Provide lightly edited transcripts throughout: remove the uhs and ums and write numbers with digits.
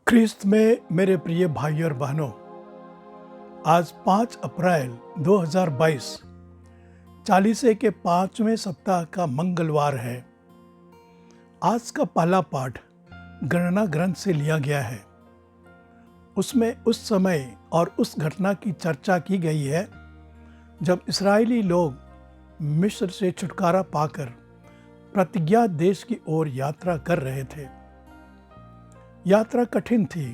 ख्रिस्त में मेरे प्रिय भाई और बहनों, आज 5 अप्रैल 2022 चालीसे के 5वें सप्ताह का मंगलवार है। आज का पहला पाठ गणना ग्रंथ से लिया गया है। उसमें उस समय और उस घटना की चर्चा की गई है जब इस्राएली लोग मिस्र से छुटकारा पाकर प्रतिज्ञा देश की ओर यात्रा कर रहे थे। यात्रा कठिन थी,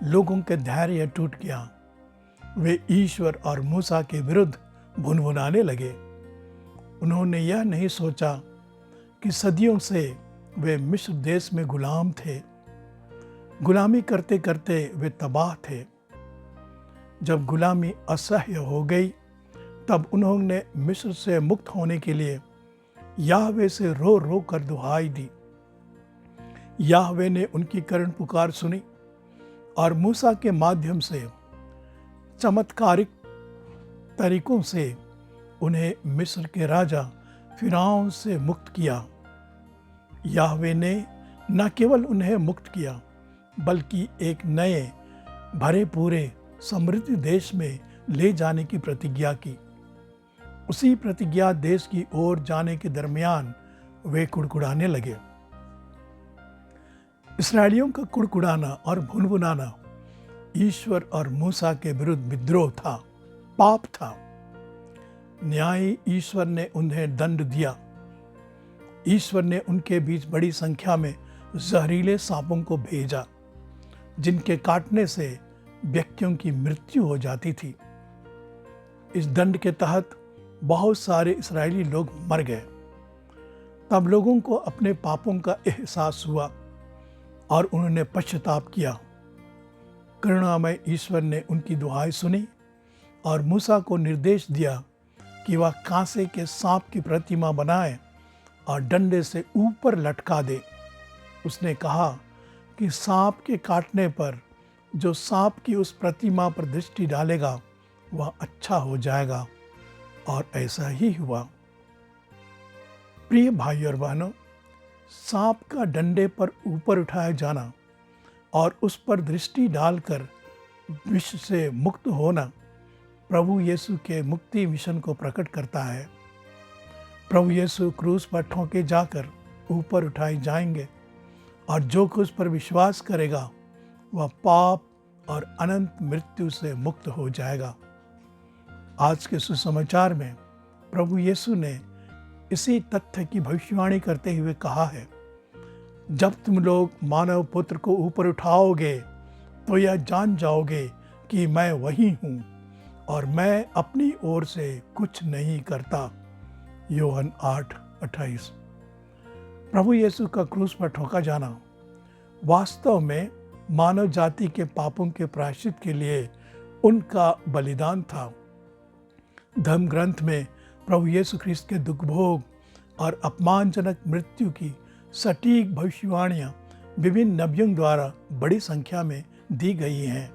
लोगों के धैर्य टूट गया। वे ईश्वर और मूसा के विरुद्ध भुनभुनाने लगे। उन्होंने यह नहीं सोचा कि सदियों से वे मिस्र देश में गुलाम थे। गुलामी करते करते वे तबाह थे। जब गुलामी असह्य हो गई तब उन्होंने मिस्र से मुक्त होने के लिए याहवे से रो रो कर दुहाई दी। याहवे ने उनकी करुण पुकार सुनी और मूसा के माध्यम से चमत्कारिक तरीकों से उन्हें मिस्र के राजा फिरौन से मुक्त किया। याहवे ने न केवल उन्हें मुक्त किया बल्कि एक नए भरे पूरे समृद्ध देश में ले जाने की प्रतिज्ञा की। उसी प्रतिज्ञा देश की ओर जाने के दरमियान वे कुड़कुड़ाने लगे। इस्राएलियों का कुड़कुड़ाना और भुनभुनाना ईश्वर और मूसा के विरुद्ध विद्रोह था, पाप था। न्यायी ईश्वर ने उन्हें दंड दिया। ईश्वर ने उनके बीच बड़ी संख्या में जहरीले सांपों को भेजा, जिनके काटने से व्यक्तियों की मृत्यु हो जाती थी। इस दंड के तहत बहुत सारे इस्राएली लोग मर गए। तब लोगों को अपने पापों का एहसास हुआ और उन्होंने पश्चाताप किया। करुणामय ईश्वर ने उनकी दुहाई सुनी और मूसा को निर्देश दिया कि वह कांसे के सांप की प्रतिमा बनाए और डंडे से ऊपर लटका दे। उसने कहा कि सांप के काटने पर जो सांप की उस प्रतिमा पर दृष्टि डालेगा वह अच्छा हो जाएगा, और ऐसा ही हुआ। प्रिय भाई और बहनों, सांप का डंडे पर ऊपर उठाया जाना और उस पर दृष्टि डालकर विष से मुक्त होना प्रभु यीशु के मुक्ति मिशन को प्रकट करता है। प्रभु यीशु क्रूस पर ठोके जाकर ऊपर उठाए जाएंगे और जो कुछ पर विश्वास करेगा वह पाप और अनंत मृत्यु से मुक्त हो जाएगा। आज के सुसमाचार में प्रभु यीशु ने इसी तथ्य की भविष्यवाणी करते हुए कहा है, जब तुम लोग मानव पुत्र को ऊपर उठाओगे तो यह जान जाओगे कि मैं वही हूँ और मैं अपनी ओर से कुछ नहीं करता। यूहन्ना 8:28। प्रभु यीशु का क्रूस पर ठोका जाना वास्तव में मानव जाति के पापों के प्रायश्चित के लिए उनका बलिदान था। धर्म ग्रंथ में प्रभु यीशु ख्रिस्त के दुख भोग और अपमानजनक मृत्यु की सटीक भविष्यवाणियां विभिन्न नबियों द्वारा बड़ी संख्या में दी गई हैं।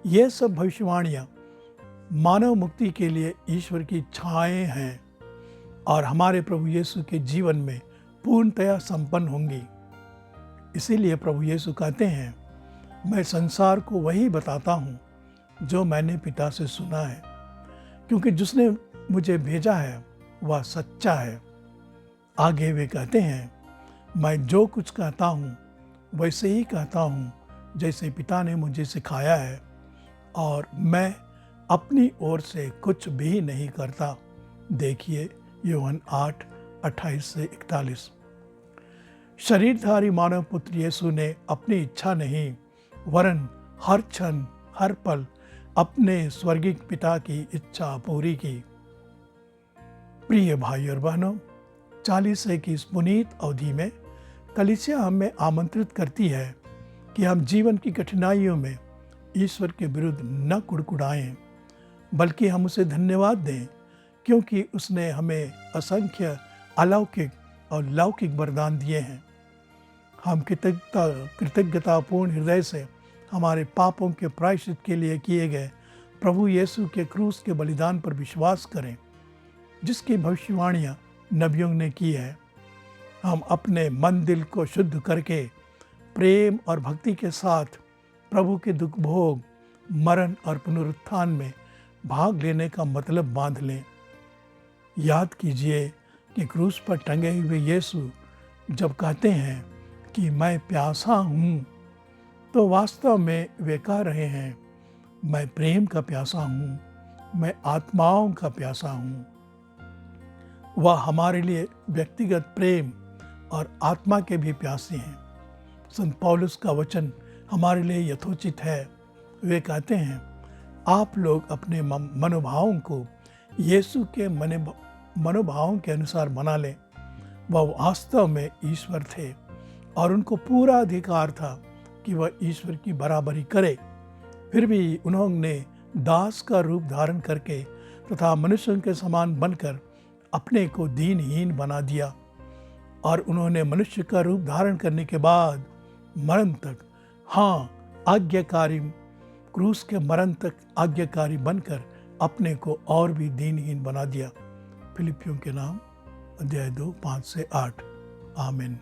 ये सब भविष्यवाणियां मानव मुक्ति के लिए ईश्वर की इच्छाएं हैं और हमारे प्रभु यीशु के जीवन में पूर्णतया संपन्न होंगी। इसीलिए प्रभु यीशु कहते हैं, मैं संसार को वही बताता हूँ जो मैंने पिता से सुना है, क्योंकि जिसने मुझे भेजा है वह सच्चा है। आगे वे कहते हैं, मैं जो कुछ कहता हूँ वैसे ही कहता हूँ जैसे पिता ने मुझे सिखाया है, और मैं अपनी ओर से कुछ भी नहीं करता। देखिए यूहन्ना 8:28-41। शरीरधारी मानव पुत्र यीशु ने अपनी इच्छा नहीं वरन हर क्षण हर पल अपने स्वर्गीय पिता की इच्छा पूरी की। प्रिय भाई और बहनों, 40 की इस पुनीत अवधि में कलीसिया हमें आमंत्रित करती है कि हम जीवन की कठिनाइयों में ईश्वर के विरुद्ध न कुड़कुड़ाएं, बल्कि हम उसे धन्यवाद दें, क्योंकि उसने हमें असंख्य अलौकिक और लौकिक वरदान दिए हैं। हम कृतज्ञतापूर्ण हृदय से हमारे पापों के प्रायश्चित के लिए किए गए प्रभु यीशु के क्रूस के बलिदान पर विश्वास करें, जिसकी भविष्यवाणियाँ नबियों ने की है। हम अपने मन दिल को शुद्ध करके प्रेम और भक्ति के साथ प्रभु के दुख भोग, मरण और पुनरुत्थान में भाग लेने का मतलब बांध लें। याद कीजिए कि क्रूस पर टंगे हुए यीशु जब कहते हैं कि मैं प्यासा हूँ, तो वास्तव में वे कह रहे हैं, मैं प्रेम का प्यासा हूँ, मैं आत्माओं का प्यासा हूँ। वह हमारे लिए व्यक्तिगत प्रेम और आत्मा के भी प्यासे हैं। संत पौलुस का वचन हमारे लिए यथोचित है। वे कहते हैं, आप लोग अपने मनोभावों को यीशु के मनोभावों के अनुसार बना लें। वह वास्तव में ईश्वर थे और उनको पूरा अधिकार था कि वह ईश्वर की बराबरी करे। फिर भी उन्होंने दास का रूप धारण करके तथा मनुष्यों के समान बनकर अपने को दीनहीन बना दिया, और उन्होंने मनुष्य का रूप धारण करने के बाद मरण तक, हाँ, आज्ञाकारी, क्रूस के मरण तक आज्ञाकारी बनकर अपने को और भी दीनहीन बना दिया। फिलिपियों के नाम अध्याय 2, 5 से 8। आमीन।